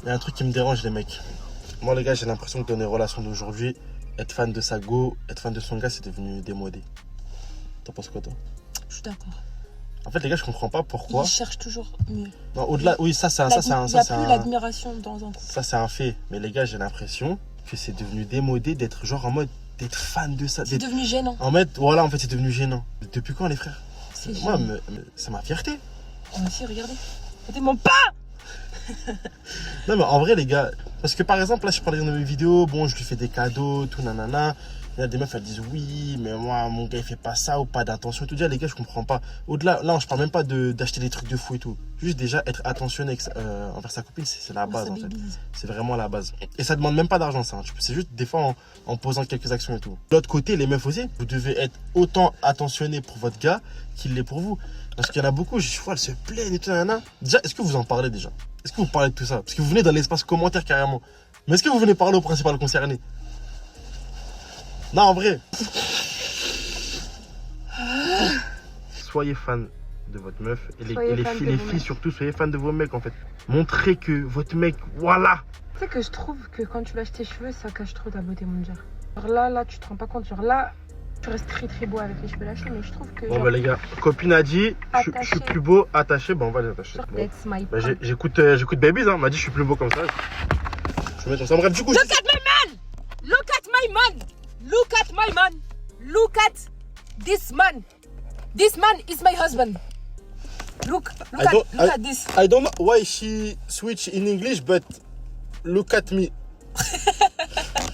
Il y a un truc qui me dérange, les mecs. Moi, les gars, j'ai l'impression que dans les relations d'aujourd'hui, être fan de sa go, être fan de son gars, c'est devenu démodé. T'en penses quoi, toi? Je suis d'accord. En fait, les gars, je comprends pas pourquoi. Ils cherchent toujours mieux. Non, au-delà, oui, ça, c'est un. Il n'y a plus l'admiration dans un couple. Ça, c'est un fait. Mais les gars, j'ai l'impression que c'est devenu démodé d'être genre en mode d'être fan de ça. C'est devenu gênant. En mode, voilà, en fait, c'est devenu gênant. Depuis quand, les frères? Moi, gênant. c'est ma fierté. Moi aussi, regardez. Regardez mon pas. Non, mais en vrai, les gars, parce que par exemple, là, je parlais dans mes vidéos, bon, je lui fais des cadeaux, tout nanana. Il y a des meufs, elles disent oui, mais moi, mon gars, il fait pas ça ou pas d'attention. Tout déjà, les gars, je comprends pas. Au-delà, là, je parle même pas d'acheter des trucs de fou et tout. Juste déjà être attentionné envers sa copine, c'est la base, en fait. C'est vraiment la base. Et ça demande même pas d'argent, ça. C'est juste des fois en posant quelques actions et tout. De l'autre côté, les meufs aussi, vous devez être autant attentionné pour votre gars qu'il l'est pour vous. Parce qu'il y en a beaucoup, je vois, elles se plaignent et tout, nanana. Déjà, est-ce que vous en parlez déjà? Est-ce que vous parlez de tout ça? Parce que vous venez dans l'espace commentaire carrément. Mais est-ce que vous venez parler au principal concerné? Non, en vrai. Soyez fan de votre meuf. Et les filles surtout, soyez fan de vos mecs en fait. Montrez que votre mec, voilà. Tu sais que je trouve que quand tu lâches tes cheveux, ça cache trop ta beauté, mon dieu. Genre là, tu te rends pas compte. Genre là, tu restes très très beau avec les cheveux lâchés, mais je trouve que. Bon, bah les gars, copine a dit, je suis plus beau, attaché. Bon, on va les attacher. Bon. Bah, j'écoute Babies, hein. M'a dit, je suis plus beau comme ça. Je vais mettre ça. Bref, du coup. Look at my man! Look at my man! Look at my man! Look at this man! This man is my husband. Look at this. I don't know why she switch in English, but look at me.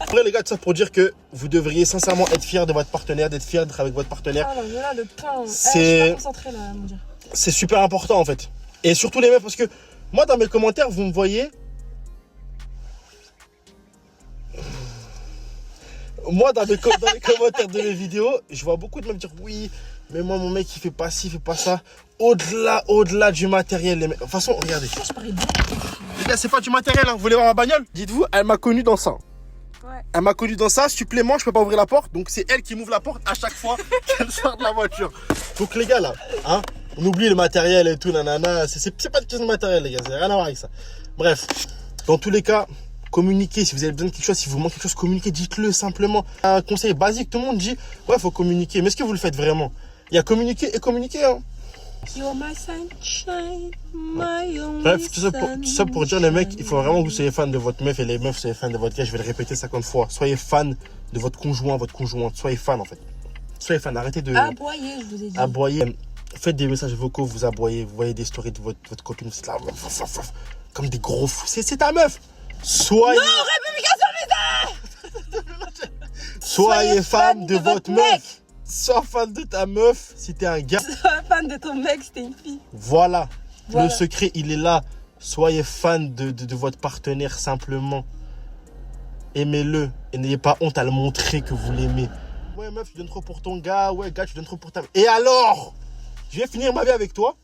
Après, les gars, tout ça pour dire que vous devriez sincèrement être fiers de votre partenaire, d'être fiers d'être avec votre partenaire. Ah là, le pain. C'est... Je suis pas concentrée là, mon dieu. C'est super important en fait. Et surtout les meufs, parce que moi, dans mes commentaires, vous me voyez. Moi, dans les commentaires de mes vidéos, je vois beaucoup de meufs dire oui, mais moi, mon mec, il fait pas ci, il fait pas ça. Au-delà du matériel, les mecs. De toute façon, regardez. Les gars, c'est pas du matériel, hein. Vous voulez voir ma bagnole? Dites-vous, elle m'a connu dans ça. Ouais. Elle m'a connu dans ça, supplément, je peux pas ouvrir la porte. Donc, c'est elle qui m'ouvre la porte à chaque fois qu'elle sort de la voiture. Donc, les gars, là, hein, on oublie le matériel et tout, nanana. C'est pas de question de matériel, les gars. C'est rien à voir avec ça. Bref, dans tous les cas, communiquez. Si vous avez besoin de quelque chose, si vous manque quelque chose, communiquez, dites-le simplement. Un conseil basique, tout le monde dit, ouais, faut communiquer. Mais est-ce que vous le faites vraiment? Il y a communiquer et communiquer, hein. You're my sunshine, my only bref, tout ça pour dire, les mecs, il faut vraiment que vous soyez fan de votre meuf et les meufs, soyez fan de votre gars. Je vais le répéter 50 fois. Soyez fan de votre conjoint, votre conjointe. Soyez fan, en fait. Soyez fan. Arrêtez de... Aboyer, je vous ai dit. Aboyer. Faites des messages vocaux, vous aboyez. Vous voyez des stories de votre copine. C'est là, comme des gros fous. C'est ta meuf. Soyez... Non, républicain. Soyez fan de votre meuf. Sois fan de ta meuf si t'es un gars. Sois fan de ton mec si t'es une fille. Voilà. Le secret, il est là. Soyez fan de votre partenaire simplement. Aimez-le. Et n'ayez pas honte à le montrer que vous l'aimez. Ouais, meuf, tu donnes trop pour ton gars. Ouais, gars, tu donnes trop pour ta... Et alors? Je vais finir ma vie avec toi.